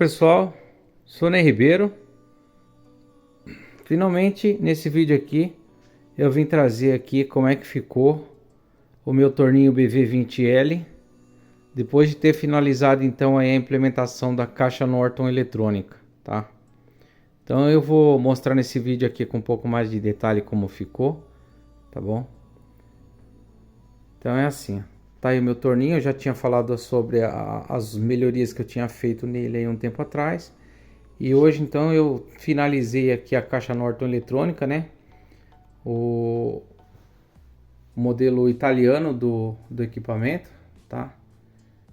pessoal, sou Ney Ribeiro. Finalmente nesse vídeo aqui eu vim trazer aqui como é que ficou o meu torninho BV20L depois de ter finalizado então a implementação da caixa Norton eletrônica, tá? Então eu vou mostrar nesse vídeo aqui com um pouco mais de detalhe como ficou, tá bom? Então é assim, tá aí o meu torninho. Eu já tinha falado sobre as melhorias que eu tinha feito nele aí um tempo atrás. E hoje então eu finalizei aqui a caixa Norton eletrônica, né? O modelo italiano do equipamento, tá?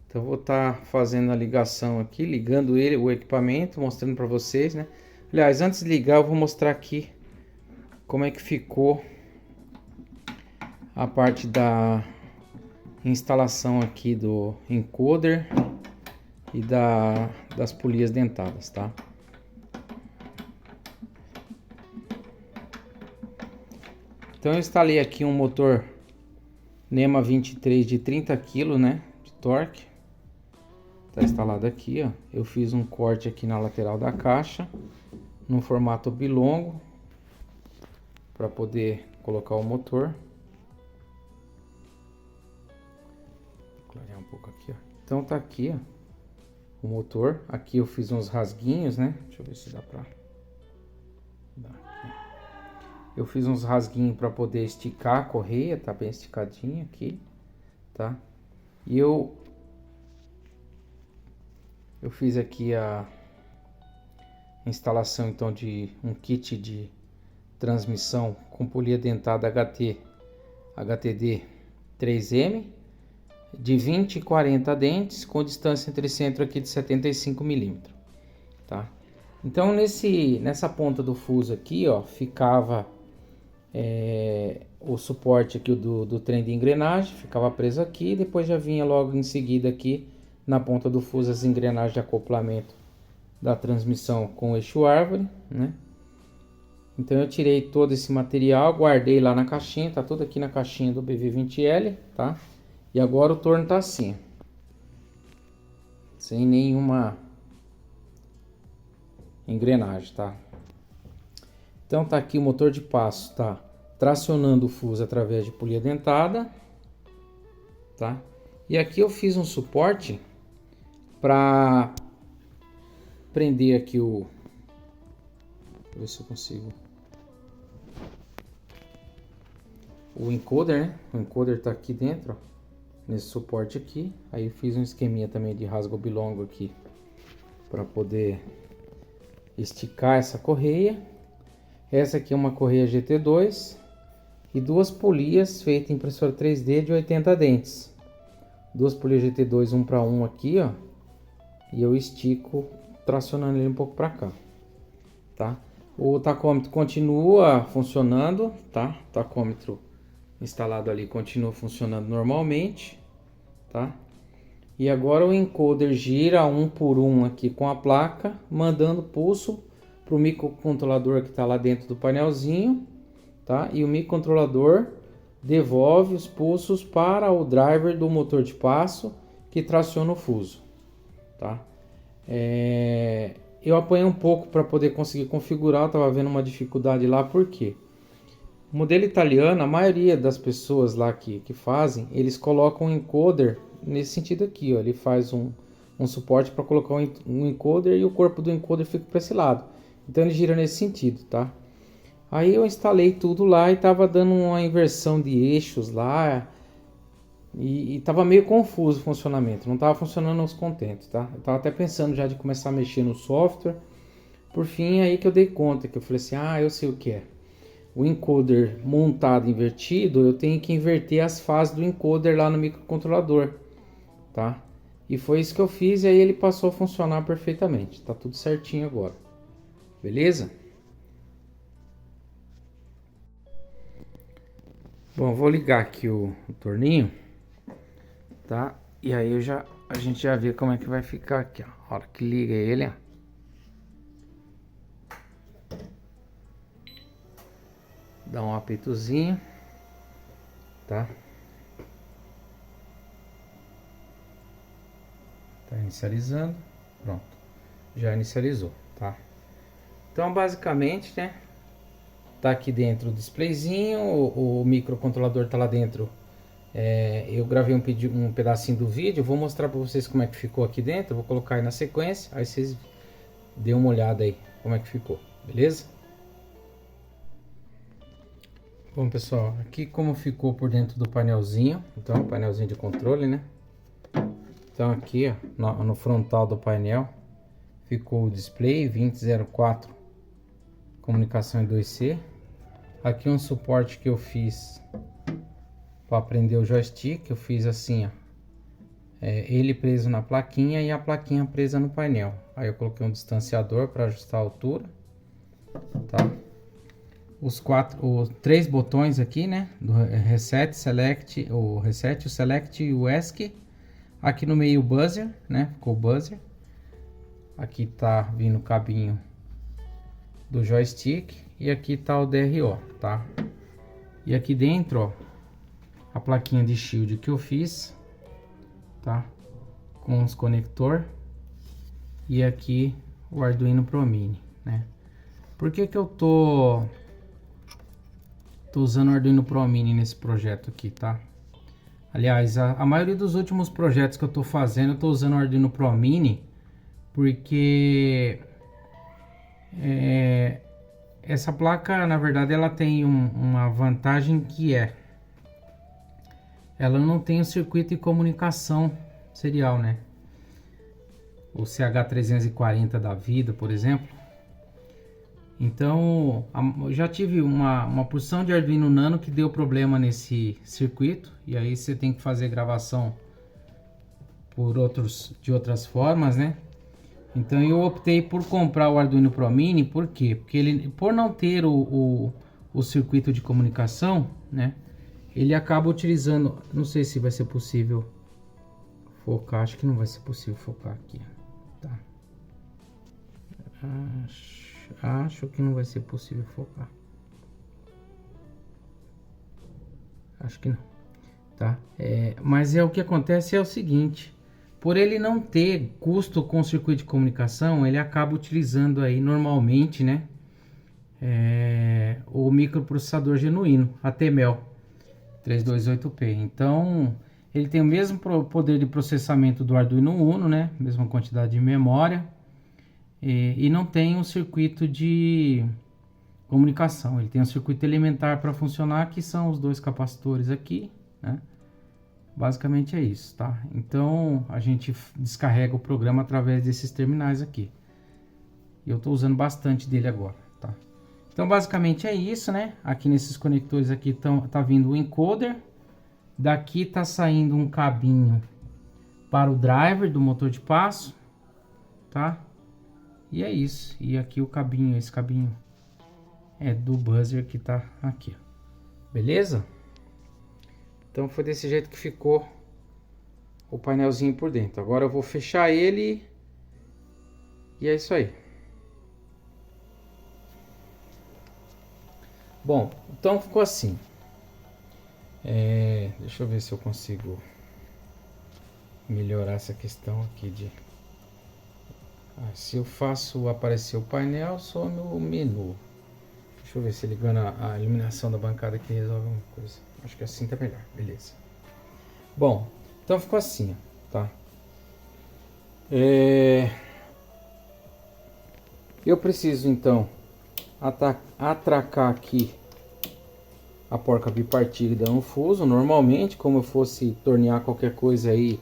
Então eu vou estar fazendo a ligação aqui, ligando o equipamento, mostrando para vocês, né? Aliás, antes de ligar eu vou mostrar aqui como é que ficou a parte da instalação aqui do encoder e das polias dentadas, tá? Então eu instalei aqui um motor NEMA 23 de 30 kg, né, de torque. Tá instalado aqui, ó. Eu fiz um corte aqui na lateral da caixa, no formato bilongo, para poder colocar o motor. Vou clarear um pouco aqui, ó. Então tá aqui, ó, o motor. Aqui eu fiz uns rasguinhos, né? Deixa eu ver se dá pra... Eu fiz uns rasguinhos para poder esticar a correia, tá bem esticadinha aqui, tá? E eu fiz aqui a instalação então de um kit de transmissão com polia dentada HTD 3M de 20 e 40 dentes, com distância entre centro aqui de 75 mm, tá? Então nessa ponta do fuso aqui, ó, ficava o suporte aqui do trem de engrenagem, ficava preso aqui. Depois já vinha logo em seguida aqui na ponta do fuso as engrenagens de acoplamento da transmissão com o eixo árvore, né? Então eu tirei todo esse material, guardei lá na caixinha, tá tudo aqui na caixinha do BV20L, tá? E agora o torno tá assim, sem nenhuma engrenagem, tá? Então tá aqui o motor de passo, tá tracionando o fuso através de polia dentada, tá? E aqui eu fiz um suporte para prender aqui o... Vou ver se eu consigo. O encoder, né? O encoder tá aqui dentro, ó, nesse suporte aqui. Aí eu fiz um esqueminha também de rasgo bilongo aqui para poder esticar essa correia. Essa aqui é uma correia GT2 e duas polias feitas em impressora 3D de 80 dentes. Duas polias GT2 1 para 1 aqui, ó. E eu estico tracionando ele um pouco para cá, tá? O tacômetro continua funcionando, tá? O tacômetro instalado ali continua funcionando normalmente, tá? E agora o encoder gira um por um aqui com a placa, mandando pulso para o microcontrolador que está lá dentro do painelzinho, tá? E o microcontrolador devolve os pulsos para o driver do motor de passo que traciona o fuso, tá? Eu apanhei um pouco para poder conseguir configurar. Eu estava vendo uma dificuldade lá, porque o modelo italiano, a maioria das pessoas lá que fazem, eles colocam um encoder nesse sentido aqui, ó. Ele faz um suporte para colocar um encoder e o corpo do encoder fica para esse lado. Então ele gira nesse sentido, tá? Aí eu instalei tudo lá e tava dando uma inversão de eixos lá e tava meio confuso o funcionamento, não tava funcionando aos contentes, tá? Eu tava até pensando já de começar a mexer no software. Por fim, aí que eu dei conta, que eu falei assim, eu sei o que é. O encoder montado invertido, eu tenho que inverter as fases do encoder lá no microcontrolador, tá? E foi isso que eu fiz e aí ele passou a funcionar perfeitamente. Tá tudo certinho agora. Beleza? Bom, vou ligar aqui o torninho, tá? E aí a gente já vê como é que vai ficar aqui, ó. A hora que liga ele, ó. Dá um apitozinho, tá? Tá inicializando, pronto. já inicializou, tá? Então basicamente, né, tá aqui dentro o displayzinho, o microcontrolador tá lá dentro. Eu gravei um pedacinho do vídeo, vou mostrar para vocês como é que ficou aqui dentro, vou colocar aí na sequência, aí vocês dêem uma olhada aí como é que ficou, beleza? Bom pessoal, aqui como ficou por dentro do painelzinho, então painelzinho de controle, né? Então aqui ó, no frontal do painel ficou o display 2004 comunicação em 2C. Aqui um suporte que eu fiz para prender o joystick, eu fiz assim ó, ele preso na plaquinha e a plaquinha presa no painel. Aí eu coloquei um distanciador para ajustar a altura, tá? Os três botões aqui, né, do reset, select, o select e o ESC. Aqui no meio o buzzer, né, ficou o buzzer. Aqui tá vindo o cabinho do joystick e aqui tá o DRO, tá? E aqui dentro, ó, a plaquinha de shield que eu fiz, tá? Com os conector e aqui o Arduino Pro Mini, né? Por que que eu tô usando o Arduino Pro Mini nesse projeto aqui, tá? Aliás, a maioria dos últimos projetos que eu tô fazendo, eu tô usando o Arduino Pro Mini porque essa placa, na verdade, ela tem uma vantagem que ela não tem o circuito de comunicação serial, né? O CH340 da vida, por exemplo. Então, eu já tive uma porção de Arduino Nano que deu problema nesse circuito. E aí você tem que fazer gravação de outras formas, né? Então eu optei por comprar o Arduino Pro Mini, por quê? Porque ele, por não ter o circuito de comunicação, né? Ele acaba utilizando, não sei se vai ser possível focar, acho que não vai ser possível focar aqui, tá? Acho que não vai ser possível focar. Acho que não, tá? Mas o que acontece é o seguinte: por ele não ter custo com circuito de comunicação, ele acaba utilizando aí normalmente, né? O microprocessador genuíno, ATmel 328P. Então, ele tem o mesmo poder de processamento do Arduino Uno, né? Mesma quantidade de memória. E não tem um circuito de comunicação. Ele tem um circuito elementar para funcionar, que são os dois capacitores aqui, né? Basicamente é isso, tá? Então a gente descarrega o programa através desses terminais aqui. Eu estou usando bastante dele agora, tá? Então basicamente é isso, né? Aqui nesses conectores aqui tá vindo o encoder. Daqui tá saindo um cabinho para o driver do motor de passo, tá? E é isso. E aqui o cabinho, esse cabinho é do buzzer que tá aqui, ó. Beleza? Então foi desse jeito que ficou o painelzinho por dentro. Agora eu vou fechar ele e é isso aí. Bom, então ficou assim. Deixa eu ver se eu consigo melhorar essa questão aqui de... se eu faço aparecer o painel só no menu. Deixa eu ver se ligando a iluminação da bancada aqui resolve alguma coisa. Acho que assim tá melhor, beleza. Bom, então ficou assim, ó, tá? Eu preciso então atracar aqui a porca bipartida no fuso, normalmente, como eu fosse tornear qualquer coisa aí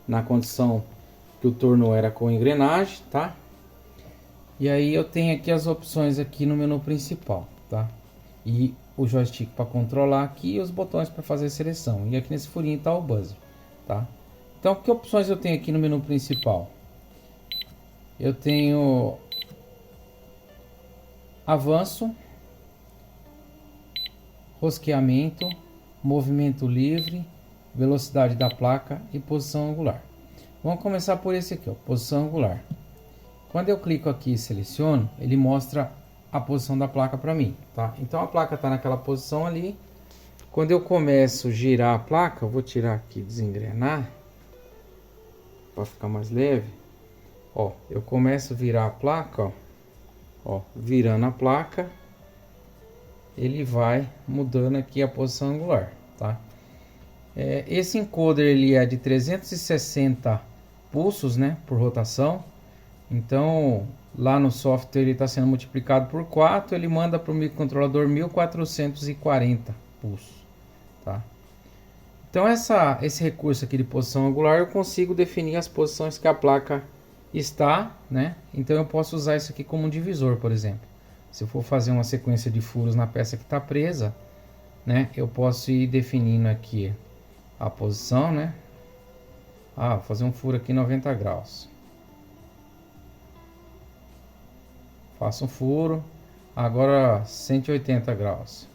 na condição que o torno era com engrenagem, tá? E aí eu tenho aqui as opções aqui no menu principal, tá? E o joystick para controlar aqui e os botões para fazer a seleção. E aqui nesse furinho está o buzzer, tá? Então, que opções eu tenho aqui no menu principal? Eu tenho avanço, rosqueamento, movimento livre, velocidade da placa e posição angular. Vamos começar por esse aqui, ó, posição angular. Quando eu clico aqui e seleciono, ele mostra a posição da placa para mim, tá? Então a placa está naquela posição ali. Quando eu começo a girar a placa, eu vou tirar aqui, desengrenar, para ficar mais leve. Ó, eu começo a virar a placa, ó. Ó, virando a placa, ele vai mudando aqui a posição angular, tá? Esse encoder ele é de 360 pulsos, né, por rotação. Então, lá no software ele está sendo multiplicado por 4, ele manda para o microcontrolador 1440 pulsos, tá? Então, esse recurso aqui de posição angular, eu consigo definir as posições que a placa está, né? Então, eu posso usar isso aqui como um divisor, por exemplo. Se eu for fazer uma sequência de furos na peça que está presa, né? Eu posso ir definindo aqui a posição, né? Ah, vou fazer um furo aqui 90 graus. Faço um furo. Agora 180 graus.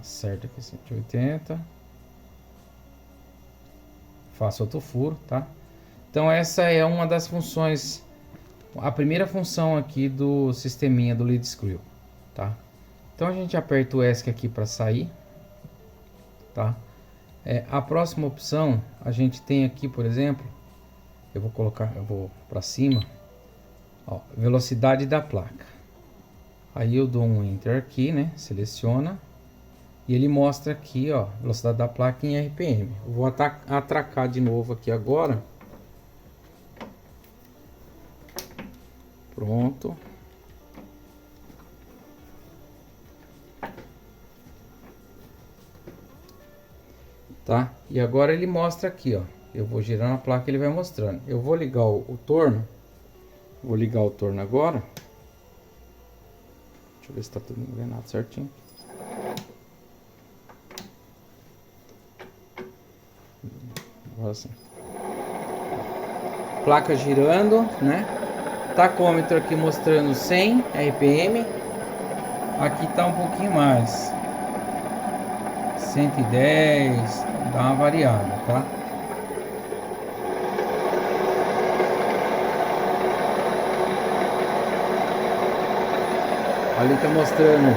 Acerto aqui 180. Faço outro furo, tá? Então essa é uma das funções, a primeira função aqui do sisteminha do lead screw, tá? Então a gente aperta o ESC aqui para sair, tá? A próxima opção a gente tem aqui, por exemplo, eu vou para cima, ó, velocidade da placa. Aí eu dou um Enter aqui, né? Seleciona e ele mostra aqui, ó, velocidade da placa em RPM. Eu vou atracar de novo aqui agora. Pronto. Tá? E agora ele mostra aqui, ó. Eu vou girando a placa, ele vai mostrando. Eu vou ligar o torno. Vou ligar o torno agora. Deixa eu ver se tá tudo engrenado certinho. Agora sim. Placa girando, né? Tacômetro aqui mostrando 100 RPM. Aqui tá um pouquinho mais. 110, dá uma variada, tá? Ali tá mostrando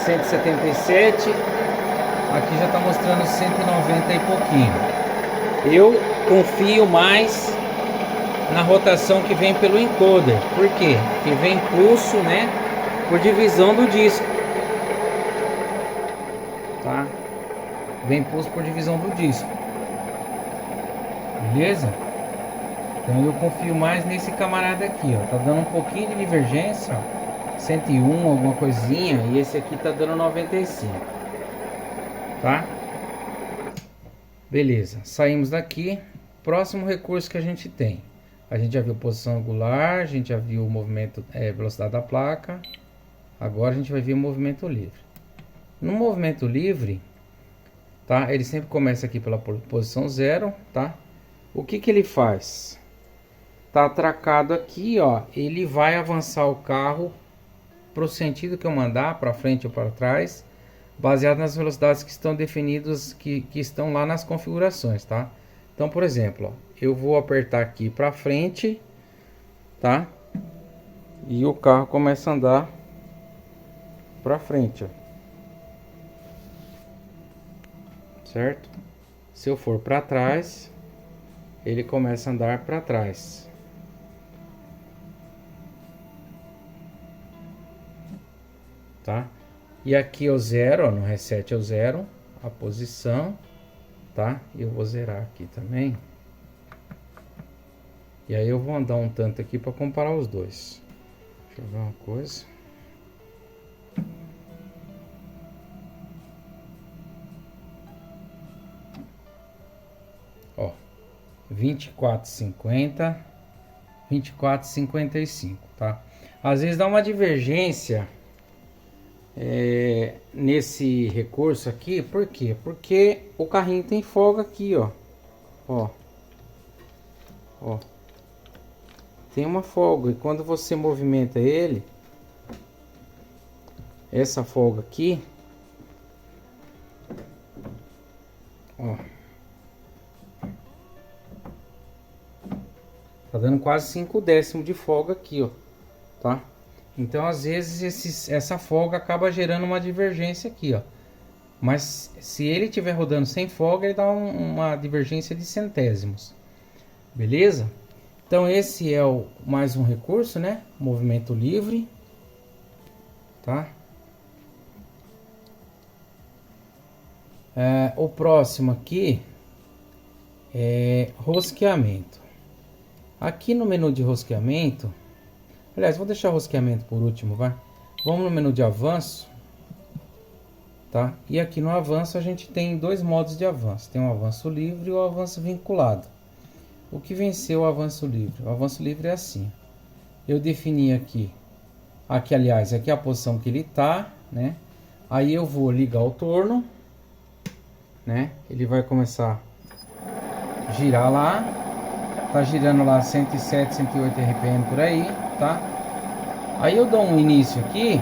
177, aqui já tá mostrando 190 e pouquinho. Eu confio mais na rotação que vem pelo encoder. Por quê? Porque vem pulso, né, por divisão do disco, tá? Vem pulso por divisão do disco, beleza? Então eu confio mais nesse camarada aqui, ó. Tá dando um pouquinho de divergência, ó, 101, alguma coisinha, e esse aqui tá dando 95, tá? Beleza, saímos daqui. Próximo recurso que a gente tem, a gente já viu posição angular, a gente já viu o movimento, velocidade da placa. Agora a gente vai ver o movimento livre. No movimento livre, tá? Ele sempre começa aqui pela posição 0, tá? O que que ele faz? Tá atracado aqui, ó. Ele vai avançar o carro pro sentido que eu mandar, para frente ou para trás, baseado nas velocidades que estão definidas, que estão lá nas configurações, tá? Então, por exemplo, ó, eu vou apertar aqui para frente, tá? E o carro começa a andar para frente, ó. Certo? Se eu for para trás, ele começa a andar para trás. Tá? E aqui é o 0, ó, no reset é o 0, a posição, tá? E eu vou zerar aqui também. E aí eu vou andar um tanto aqui para comparar os dois. Deixa eu ver uma coisa. Ó, 24,50, 24,55, tá? Às vezes dá uma divergência nesse recurso aqui. Por quê? Porque o carrinho tem folga aqui, ó. Ó, tem uma folga, e quando você movimenta ele, essa folga aqui, ó, tá dando quase 5 décimos de folga aqui, ó, tá? Então, às vezes, essa folga acaba gerando uma divergência aqui, ó. Mas se ele estiver rodando sem folga, ele dá uma divergência de centésimos. Beleza? Então esse é mais um recurso, né? Movimento livre, tá? O próximo aqui é rosqueamento. Aqui no menu de rosqueamento, aliás, vou deixar o rosqueamento por último, vai. Vamos no menu de avanço, tá? E aqui no avanço a gente tem dois modos de avanço. Tem o avanço livre e o avanço vinculado. O que venceu o avanço livre? O avanço livre é assim. Eu defini aqui, aliás, aqui é a posição que ele tá, né? Aí eu vou ligar o torno, né? Ele vai começar a girar lá. Tá girando lá 107, 108 RPM por aí, tá? Aí eu dou um início aqui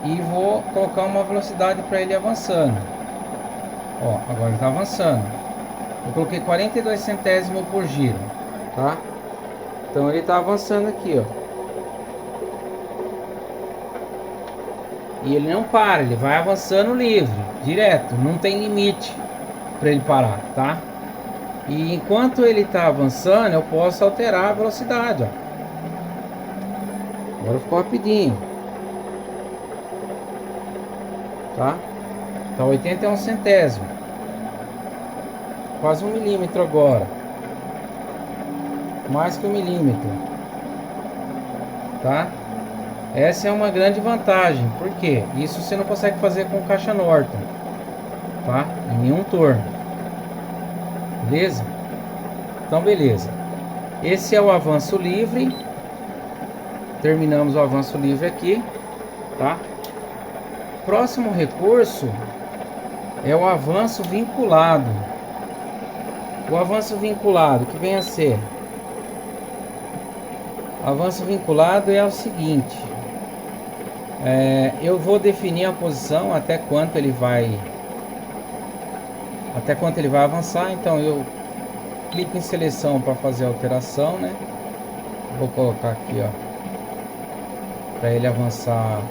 e vou colocar uma velocidade para ele avançando. Ó, agora ele tá avançando. Eu coloquei 42 centésimos por giro, tá? Então ele tá avançando aqui, ó. E ele não para, ele vai avançando livre, direto, não tem limite para ele parar, tá? E enquanto ele tá avançando, eu posso alterar a velocidade, ó. Agora ficou rapidinho, tá? Tá 81 centésimos, quase 1 milímetro agora, mais que 1 milímetro, tá? Essa é uma grande vantagem, porque isso você não consegue fazer com caixa Norton, tá? Em nenhum torno, beleza? Então beleza, esse é o avanço livre. Terminamos o avanço livre aqui, tá? Próximo recurso é o avanço vinculado. O avanço vinculado, que vem a ser? O avanço vinculado é o seguinte: eu vou definir a posição até quanto ele vai avançar. Então eu clico em seleção para fazer a alteração, né? Vou colocar aqui, ó, para ele avançar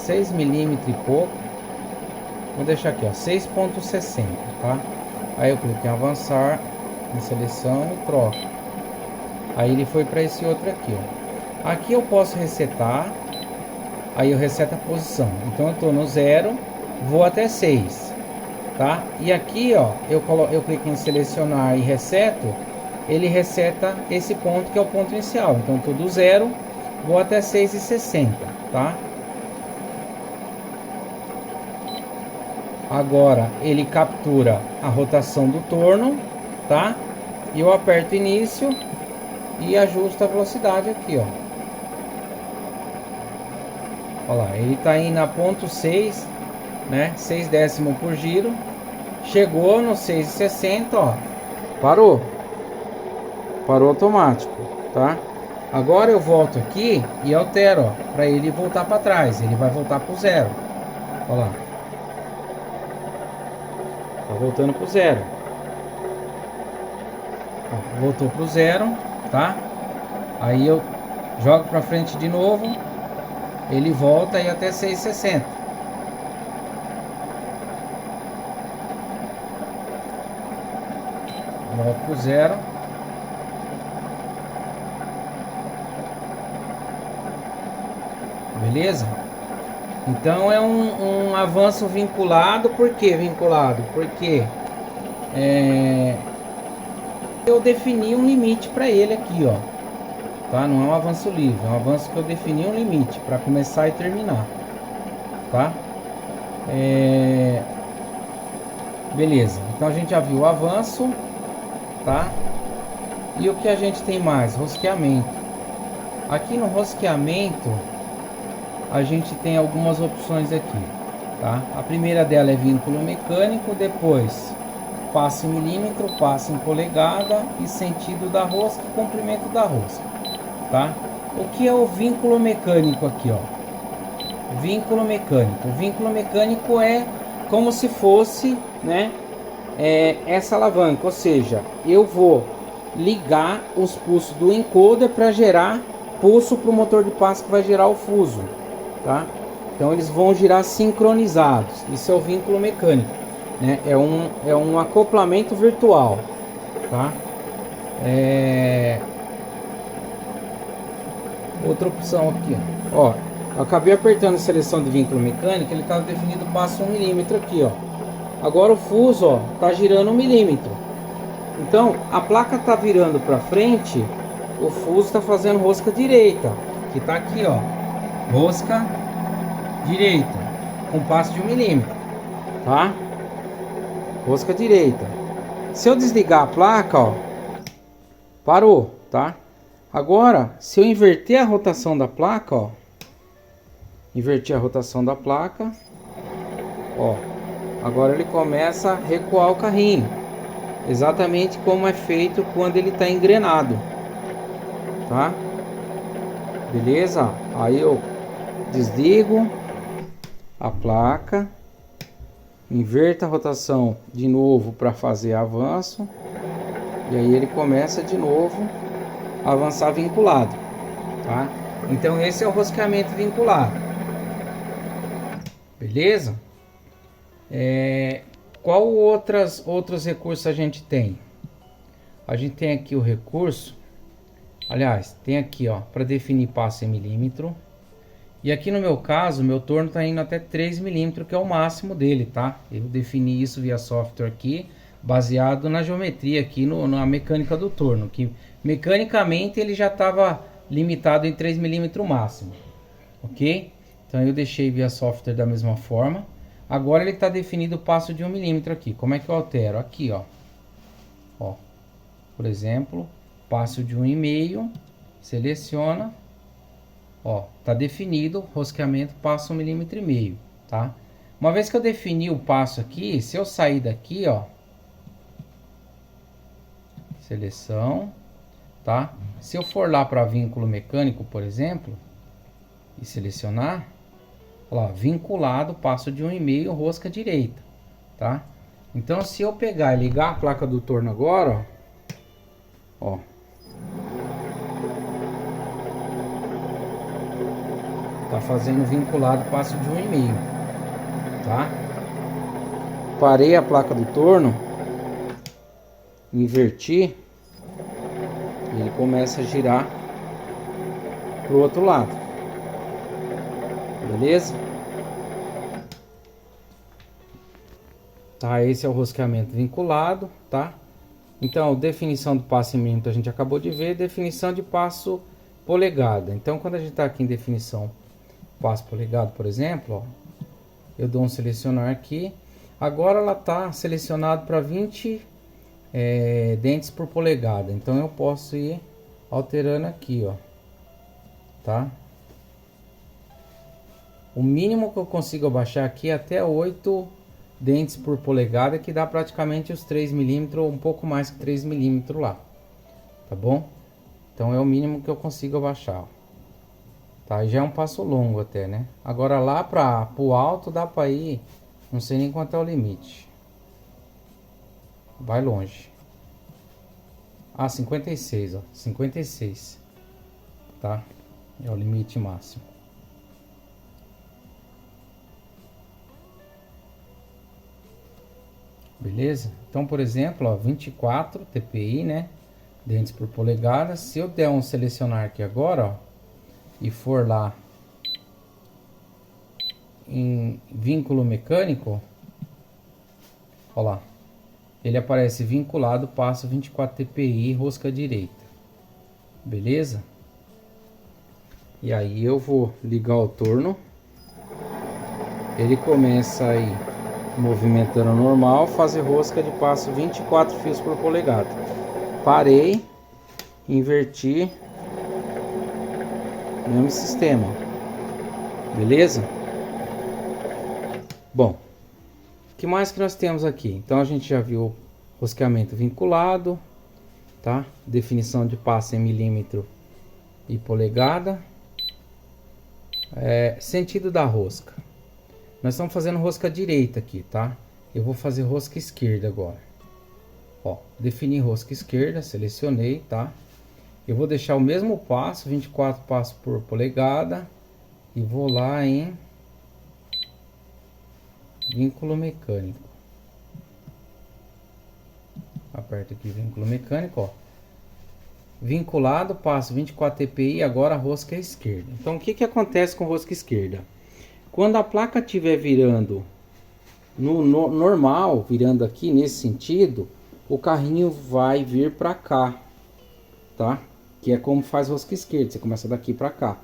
6 milímetros e pouco. Vou deixar aqui, ó, 6,60, tá? Aí eu clico em avançar, em seleção e troco. Aí ele foi para esse outro aqui, ó. Aqui eu posso resetar. Aí eu reseto a posição. Então eu tô no 0, vou até 6, tá? E aqui, ó, eu clico em selecionar e reseto. Ele reseta esse ponto que é o ponto inicial. Então eu tô do 0, vou até 6,60, tá? Agora ele captura a rotação do torno, tá? E eu aperto início e ajusto a velocidade aqui, ó. Olha lá, ele tá indo a ponto 6, né? 6 décimos por giro. Chegou no 6,60, ó. Parou. Parou automático, tá? Agora eu volto aqui e altero, ó, para ele voltar para trás. Ele vai voltar pro 0. Olha lá. Tá voltando pro 0. Ó, voltou pro 0, tá? Aí eu jogo para frente de novo. Ele volta aí até 6,60. Volto pro 0. Beleza? Então é um avanço vinculado. Por que vinculado? Porque eu defini um limite para ele aqui, ó. Tá? Não é um avanço livre, é um avanço que eu defini um limite para começar e terminar, tá? Beleza, então a gente já viu o avanço, tá? E o que a gente tem mais? Rosqueamento. Aqui no rosqueamento a gente tem algumas opções aqui, tá? A primeira dela é vínculo mecânico, depois passo em milímetro, passo em polegada e sentido da rosca e comprimento da rosca. Tá? O que é o vínculo mecânico aqui, ó? Vínculo mecânico. O vínculo mecânico é como se fosse, né, essa alavanca, ou seja, eu vou ligar os pulsos do encoder para gerar pulso para o motor de passo que vai gerar o fuso, tá? Então eles vão girar sincronizados. Isso é o vínculo mecânico, né? É um acoplamento virtual, tá? Outra opção aqui, ó. Eu acabei apertando a seleção de vínculo mecânico, ele estava definido passo 1 milímetro aqui, ó. Agora o fuso, ó, tá girando 1 milímetro. Então a placa tá virando para frente, o fuso tá fazendo rosca direita, que tá aqui, ó, rosca direita, com passo de 1 milímetro, tá? Rosca direita. Se eu desligar a placa, ó, parou, tá? Agora, se eu inverter a rotação da placa, ó, inverter a rotação da placa, ó, agora ele começa a recuar o carrinho, exatamente como é feito quando ele está engrenado, tá? Beleza? Aí eu desligo a placa, inverto a rotação de novo para fazer avanço, e aí ele começa de novo a avançar vinculado, tá? Então esse é o rosqueamento vinculado, beleza? Qual outros recursos a gente tem? A gente tem aqui o recurso, aliás, tem aqui, ó, para definir passo em milímetro. E aqui no meu caso, meu torno está indo até 3 milímetros, que é o máximo dele, tá? Eu defini isso via software aqui, baseado na geometria aqui, na mecânica do torno, que mecanicamente ele já estava limitado em 3 milímetros máximo, ok? Então eu deixei via software da mesma forma. Agora ele está definido o passo de 1 milímetro aqui. Como é que eu altero? Aqui, ó. Ó, por exemplo, passo de 1,5, seleciona. Ó, tá definido, rosqueamento passo 1,5 milímetro, tá? Uma vez que eu defini o passo aqui, se eu sair daqui, ó, seleção, tá? Se eu for lá para vínculo mecânico, por exemplo, e selecionar, ó, vinculado, passo de 1,5, rosca direita, tá? Então, se eu pegar e ligar a placa do torno agora, ó, tá fazendo vinculado passo de 1,5, tá? Parei a placa do torno, inverti, ele começa a girar pro outro lado, beleza? Tá, esse é o rosqueamento vinculado, tá? Então, definição do passo em milímetro a gente acabou de ver, definição de passo polegada. Então, quando a gente tá aqui em definição passo polegado, por exemplo, ó, eu dou um selecionar aqui. Agora ela tá selecionado para 20 dentes por polegada. Então eu posso ir alterando aqui, ó, tá? O mínimo que eu consigo abaixar aqui é até 8 dentes por polegada, que dá praticamente os 3 milímetros ou um pouco mais que 3 milímetros lá, tá bom? Então é o mínimo que eu consigo abaixar, ó. Tá, já é um passo longo até, né? Agora lá para o alto dá para ir, não sei nem quanto é o limite. Vai longe. Ah, 56, ó, 56. Tá? É o limite máximo. Beleza? Então, por exemplo, ó, 24 TPI, né? Dentes por polegada. Se eu der um selecionar aqui agora, ó, e for lá em vínculo mecânico, ó lá, ele aparece vinculado, passo 24 TPI, rosca direita, beleza? E aí eu vou ligar o torno, ele começa aí movimentando normal, fazer rosca de passo 24 fios por polegada. Parei, inverti, mesmo sistema, beleza? Bom, o que mais que nós temos aqui? Então a gente já viu rosqueamento vinculado, tá? Definição de passo em milímetro e polegada. Sentido da rosca. Nós estamos fazendo rosca direita aqui, tá? Eu vou fazer rosca esquerda agora. Ó, defini rosca esquerda, selecionei, tá? Eu vou deixar o mesmo passo, 24 passos por polegada, e vou lá em vínculo mecânico. Aperto aqui vínculo mecânico, ó. Vinculado, passo 24 TPI, agora a rosca é esquerda. Então o que que acontece com rosca esquerda? Quando a placa estiver virando no normal, virando aqui nesse sentido, o carrinho vai vir para cá, tá? Que é como faz rosca esquerda, você começa daqui para cá.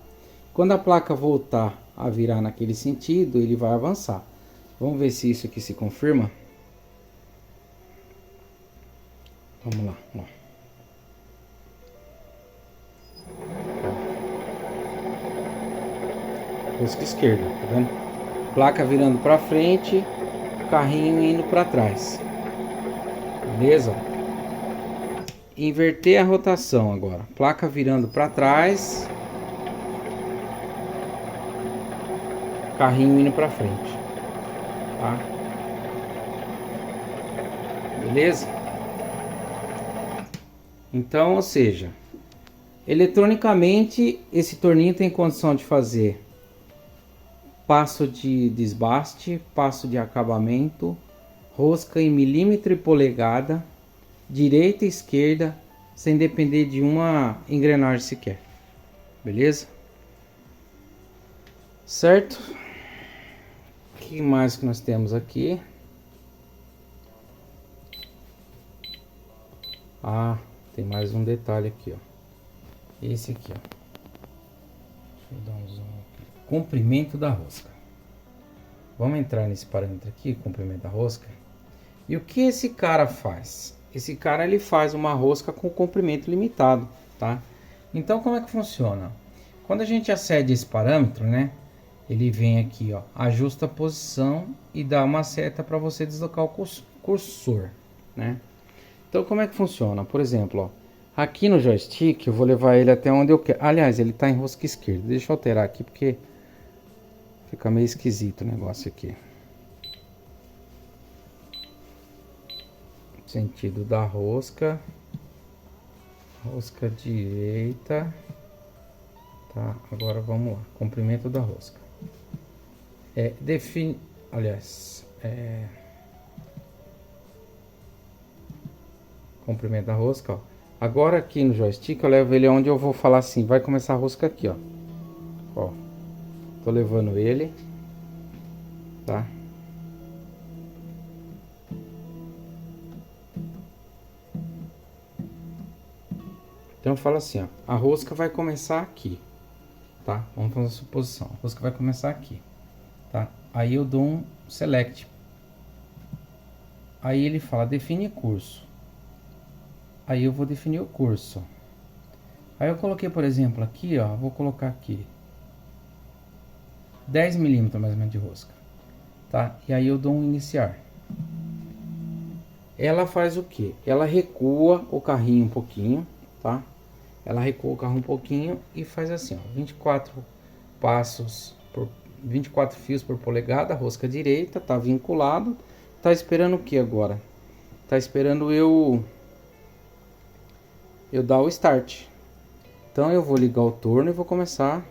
Quando a placa voltar a virar naquele sentido, ele vai avançar. Vamos ver se isso aqui se confirma. Vamos lá, ó. Rosca esquerda, tá vendo? Placa virando para frente, carrinho indo para trás. Beleza? Inverter a rotação agora. Placa virando para trás, carrinho indo para frente. Tá? Beleza? Então, ou seja, eletronicamente esse torninho tem condição de fazer passo de desbaste, passo de acabamento, rosca em milímetro e polegada, direita e esquerda, sem depender de uma engrenagem sequer. Beleza? Certo? O que mais que nós temos aqui? Ah, tem mais um detalhe aqui, ó. Esse aqui, ó. Deixa eu dar um zoom aqui. Comprimento da rosca. Vamos entrar nesse parâmetro aqui, comprimento da rosca. E o que esse cara faz? Esse cara ele faz uma rosca com comprimento limitado, tá? Então como é que funciona? Quando a gente acede esse parâmetro, né? Ele vem aqui, ó, ajusta a posição e dá uma seta para você deslocar o cursor, né? Então como é que funciona? Por exemplo, ó, aqui no joystick eu vou levar ele até onde eu quero. Aliás, ele está em rosca esquerda. Deixa eu alterar aqui porque fica meio esquisito o negócio aqui. Sentido da rosca. Rosca direita. Tá, agora vamos lá. Comprimento da rosca. Define... Aliás, comprimento da rosca, ó. Agora aqui no joystick eu levo ele onde eu vou falar assim, vai começar a rosca aqui, ó. Ó. Tô levando ele, tá? Então fala assim, ó, a rosca vai começar aqui, tá? Vamos fazer a suposição, a rosca vai começar aqui, tá? Aí eu dou um select. Aí ele fala define curso. Aí eu vou definir o curso. Aí eu coloquei, por exemplo, aqui, ó, vou colocar aqui 10 milímetros mais ou menos de rosca, tá? E aí eu dou um iniciar. Ela faz o que? Ela recua o carrinho um pouquinho, tá? Ela recua o carro um pouquinho e faz assim, ó, 24 passos por 24 fios por polegada, rosca direita, tá vinculado. Tá esperando o que agora? Tá esperando eu dar o start. Então eu vou ligar o torno e vou começar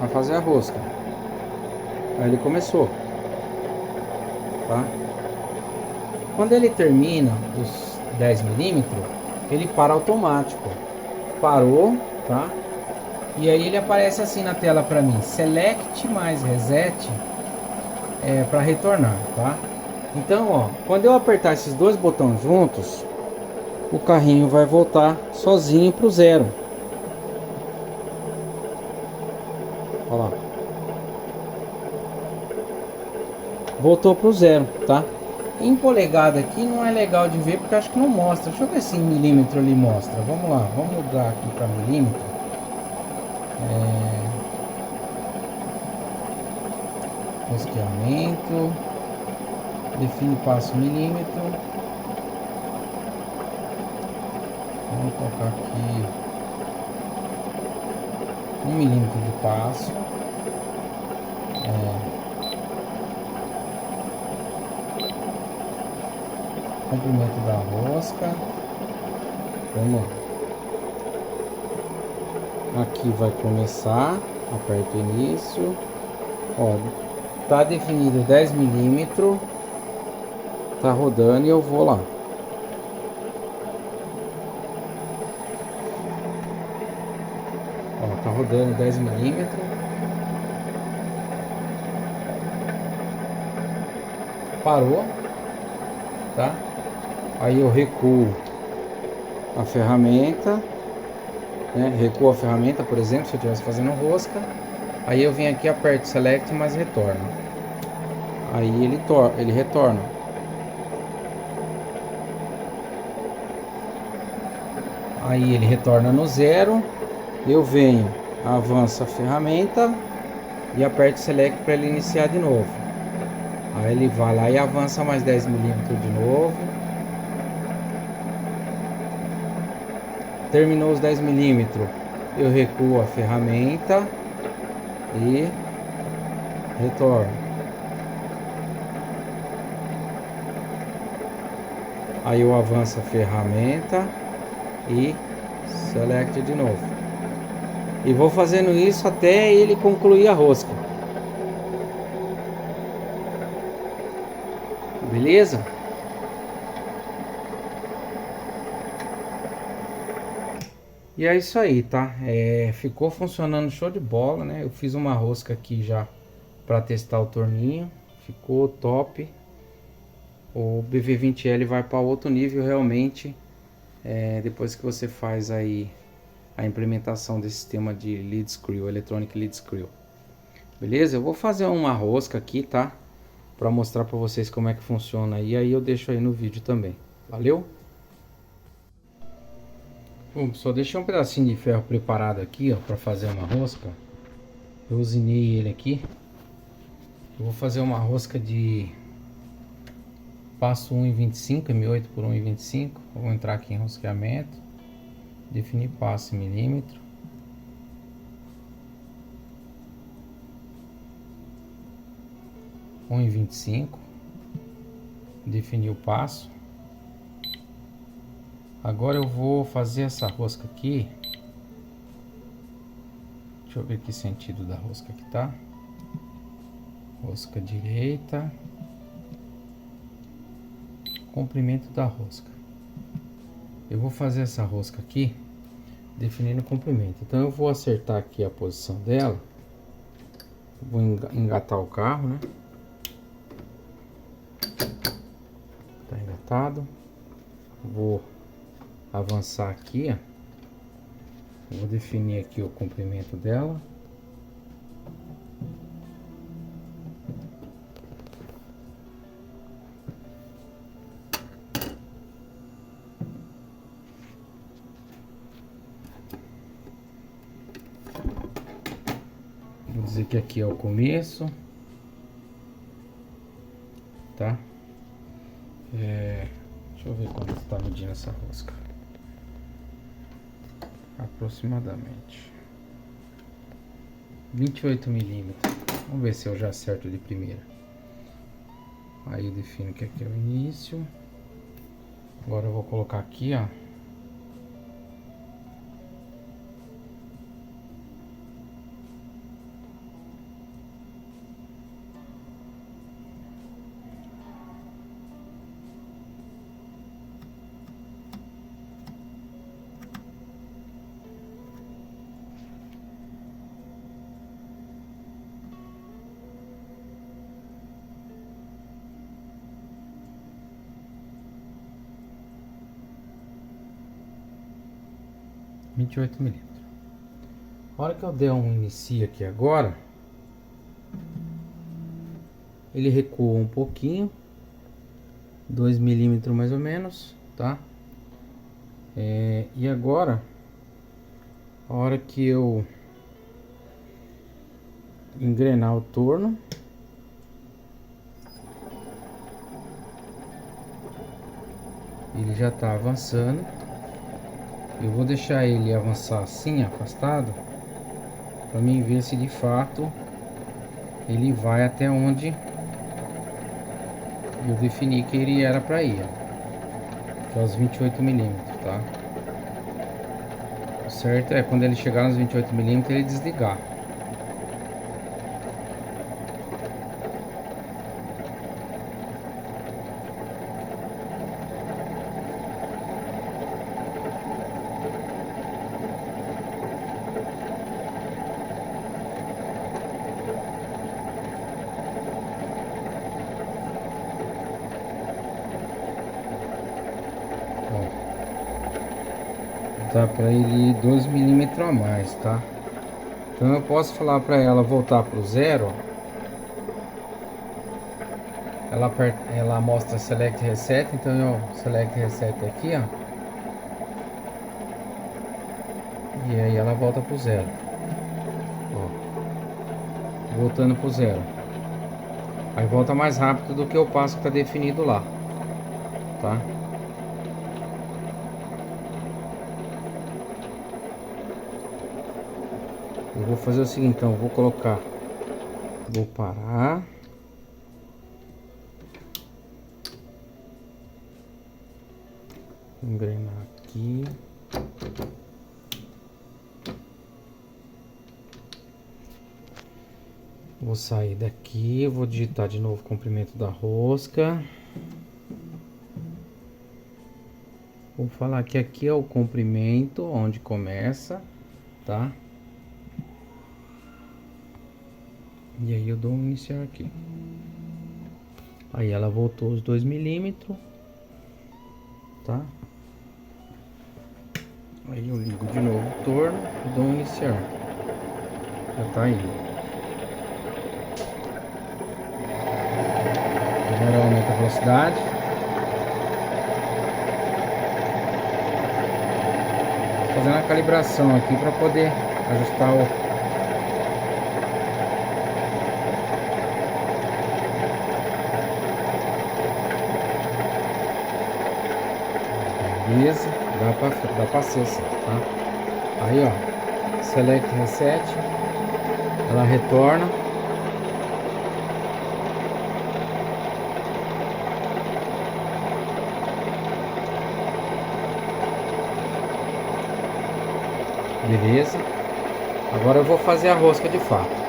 a fazer a rosca. Aí ele começou, tá? Quando ele termina os 10 milímetros, ele para automático. Parou, tá? E aí ele aparece assim na tela para mim, select mais reset para retornar, tá? Então, ó, quando eu apertar esses dois botões juntos, o carrinho vai voltar sozinho pro zero. Olha lá. Voltou pro zero, tá? Em polegada aqui não é legal de ver porque acho que não mostra. Deixa eu ver se em milímetro ele mostra. Vamos lá, vamos mudar aqui para milímetro. Rosqueamento. Define passo milímetro. Vamos colocar aqui 1 milímetro de passo. comprimento da rosca. Vamos lá. Aqui vai começar, aperto início. Ó, tá definido 10 milímetros. Tá rodando e eu vou lá. Ó, tá rodando 10 milímetros. Parou, tá? Aí eu recuo a ferramenta, né? Recuo a ferramenta, por exemplo, se eu estivesse fazendo rosca. Aí eu venho aqui, aperto Select, mas retorno. Aí ele retorna. Aí ele retorna no zero. Eu venho, avanço a ferramenta e aperto Select para ele iniciar de novo. Aí ele vai lá e avança mais 10 milímetros de novo. Terminou os 10 milímetros. Eu recuo a ferramenta e retorno. Aí eu avanço a ferramenta e Select de novo. E vou fazendo isso até ele concluir a rosca. Beleza? E é isso aí, tá? Ficou funcionando show de bola, né? Eu fiz uma rosca aqui já para testar o torninho. Ficou top. O BV20L vai para outro nível realmente. Depois que você faz aí a implementação desse sistema de lead screw, electronic lead screw. Beleza? Eu vou fazer uma rosca aqui, tá? Para mostrar para vocês como é que funciona aí eu deixo aí no vídeo também. Valeu? Bom, só deixei um pedacinho de ferro preparado aqui, ó, para fazer uma rosca. Eu usinei ele aqui. Eu vou fazer uma rosca de passo 1,25, M8 por 1,25. Vou entrar aqui em rosqueamento, definir passo em milímetro. Um 1,25. Definir o passo. Agora eu vou fazer essa rosca aqui. Deixa eu ver que sentido da rosca que tá. Rosca direita. Comprimento da rosca. Eu vou fazer essa rosca aqui definindo o comprimento. Então eu vou acertar aqui a posição dela. Vou engatar o carro, né? Tá engatado. Vou avançar aqui, ó. Vou definir aqui o comprimento dela. Vou dizer que aqui é o começo, tá? Deixa eu ver quanto está medindo essa rosca. Aproximadamente 28 milímetros. Vamos ver se eu já acerto de primeira. Aí eu defino que aqui é o início. Agora eu vou colocar aqui, ó. ,28 milímetros. A hora que eu der um inicio aqui agora, ele recua um pouquinho, 2 milímetros mais ou menos, tá? E agora, a hora que eu engrenar o torno, ele já tá avançando. Eu vou deixar ele avançar assim, afastado, para mim ver se de fato ele vai até onde eu defini que ele era para ir. que é os 28 milímetros, tá? O certo é quando ele chegar nos 28 milímetros ele desligar. Dá para ele ir 12 milímetros a mais, tá? Então eu posso falar para ela voltar pro zero. Ela mostra Select Reset, então eu Select Reset aqui, ó. E aí ela volta pro zero. Ó, voltando pro zero. Aí volta mais rápido do que o passo que tá definido lá, tá? Eu vou fazer o seguinte, então, vou parar. Engrenar aqui. Vou sair daqui, vou digitar de novo o comprimento da rosca. Vou falar que aqui é o comprimento onde começa, tá? E aí eu dou um iniciar aqui. Aí ela voltou os 2 milímetros, tá? Aí eu ligo de novo o torno e dou um iniciar. Já tá indo. Agora eu aumento a velocidade. Tô fazendo a calibração aqui para poder ajustar o... Beleza, dá pra ser assim, tá? Aí ó, Select Reset, ela retorna. Beleza, agora eu vou fazer a rosca de fato.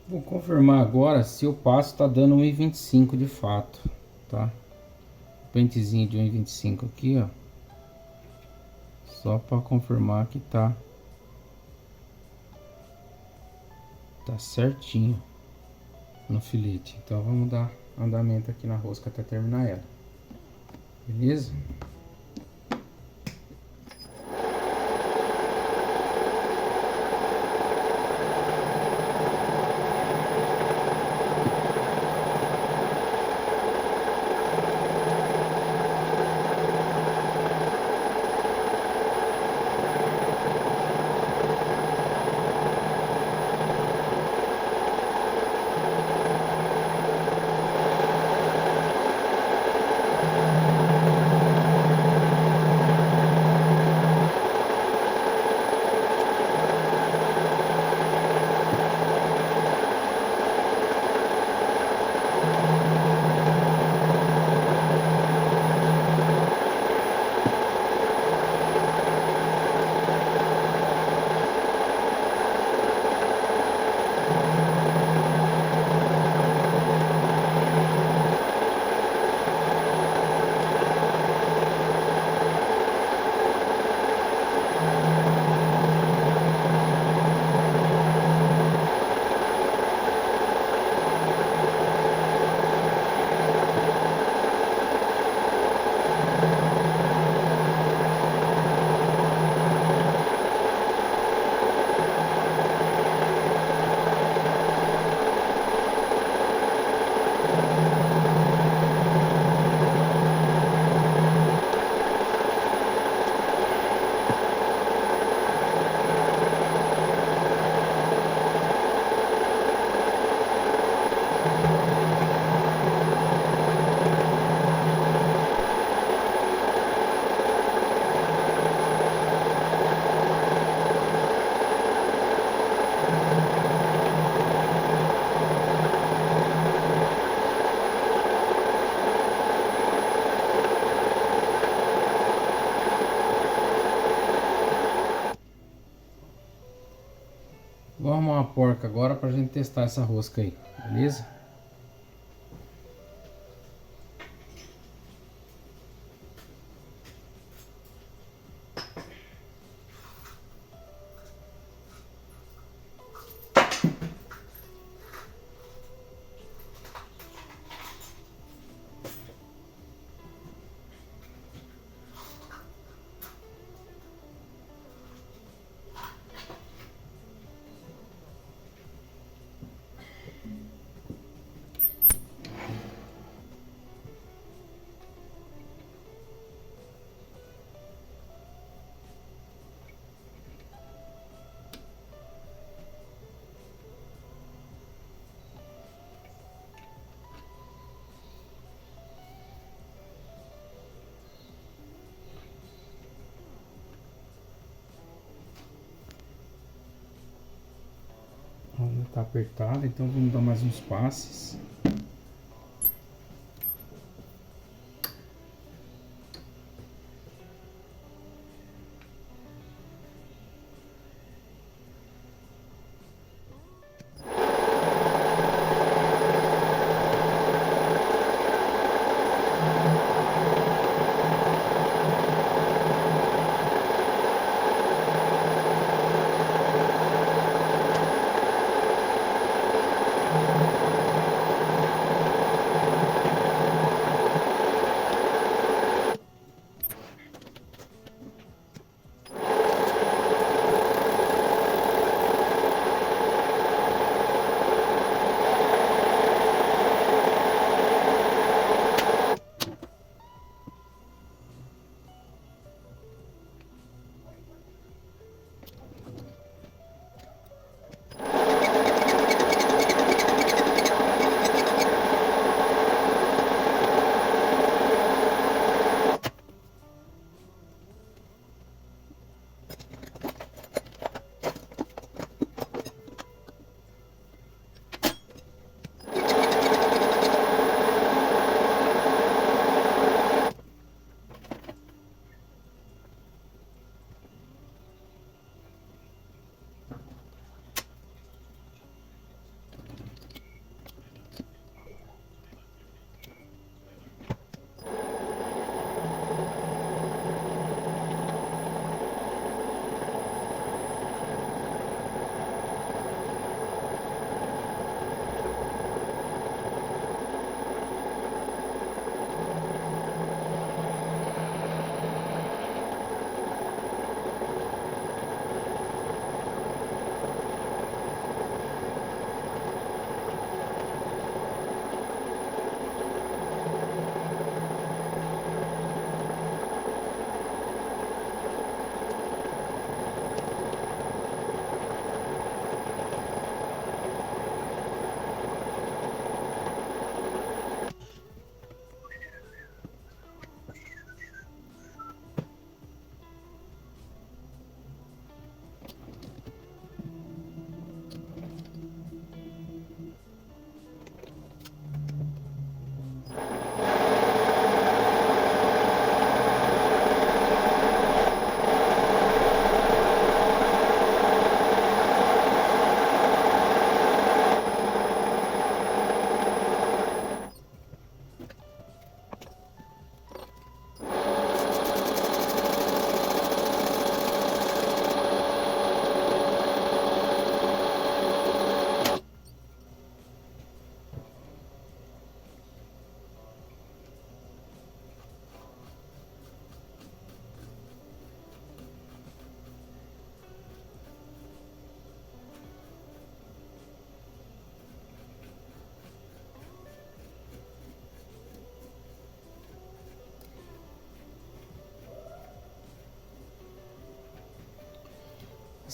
Vou confirmar agora se o passo tá dando 1,25 de fato, tá? Pentezinho de 1,25 aqui, ó. Só para confirmar que tá certinho no filete. Então vamos dar andamento aqui na rosca até terminar ela. Beleza? vou arrumar uma porca agora pra gente testar essa rosca aí, beleza? Ainda tá apertado, então vamos dar mais uns passes.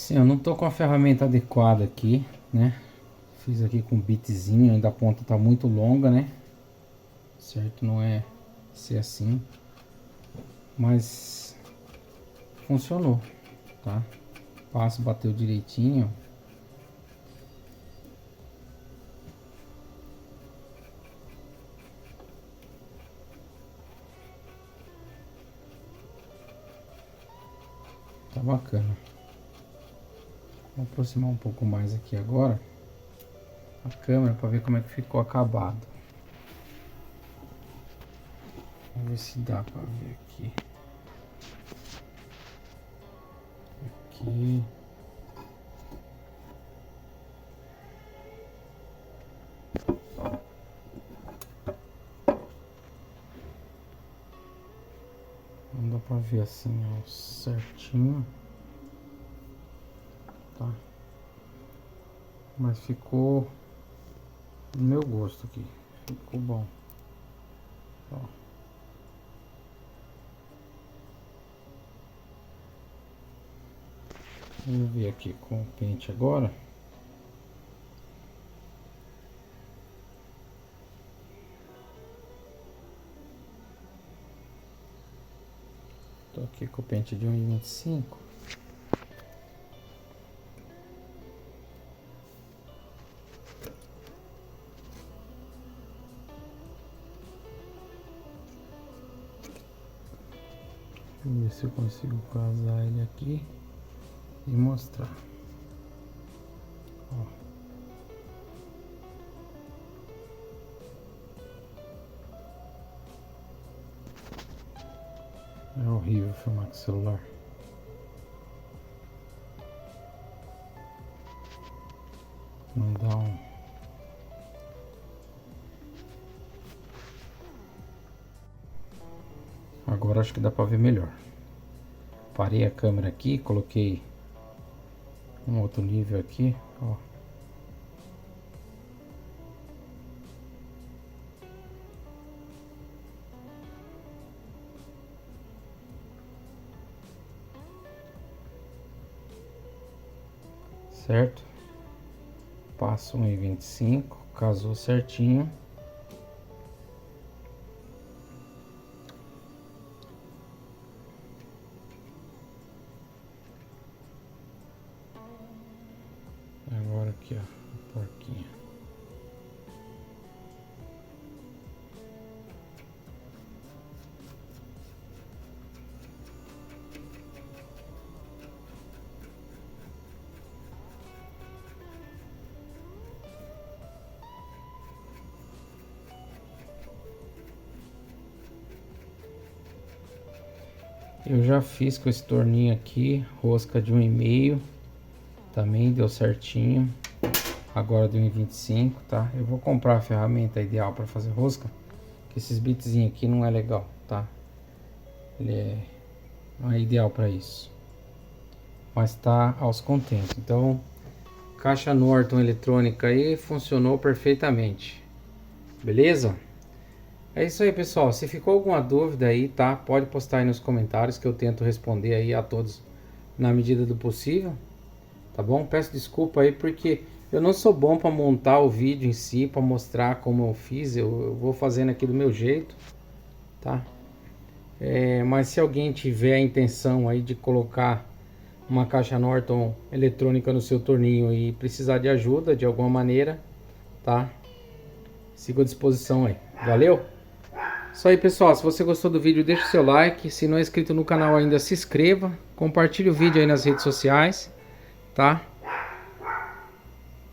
Assim, eu não tô com a ferramenta adequada aqui, né? Fiz aqui com um bitzinho, ainda a ponta tá muito longa, né? Certo, não é ser assim, mas funcionou, tá? O passo bateu direitinho. Tá bacana. Vou aproximar um pouco mais aqui agora a câmera para ver como é que ficou acabado. Vamos ver se dá para ver aqui. Aqui. Não dá pra ver assim, ó, certinho. Tá? Mas ficou do meu gosto aqui. Ficou bom. Ó. Vamos ver aqui com o pente agora. Tô aqui com o pente de 1,25. Vamos ver se eu consigo casar ele aqui e mostrar. Ó. É horrível filmar com o celular. Não dá um... Agora acho que dá pra ver melhor. Parei a câmera aqui, coloquei um outro nível aqui, ó. Certo? Passo 1,25, casou certinho. Agora aqui, ó, a porquinha. Eu já fiz com esse torninho aqui, rosca de 1,5, também deu certinho. Agora de 1,25, tá? Eu vou comprar a ferramenta ideal para fazer rosca, que esses bitzinhos aqui não é legal, tá? Ele não é ideal para isso, mas tá aos contentes. Então, caixa Norton eletrônica aí funcionou perfeitamente, beleza? É isso aí, pessoal. Se ficou alguma dúvida aí, tá? Pode postar aí nos comentários que eu tento responder aí a todos na medida do possível, tá bom? Peço desculpa aí porque eu não sou bom para montar o vídeo em si, para mostrar como eu fiz. Eu vou fazendo aqui do meu jeito, tá? Mas se alguém tiver a intenção aí de colocar uma caixa Norton eletrônica no seu torninho e precisar de ajuda de alguma maneira, tá? Sigo à disposição aí. Valeu? Isso aí, pessoal. Se você gostou do vídeo, deixa o seu like. Se não é inscrito no canal ainda, se inscreva. Compartilhe o vídeo aí nas redes sociais, tá?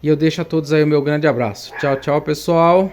E eu deixo a todos aí o meu grande abraço. Tchau, tchau, pessoal.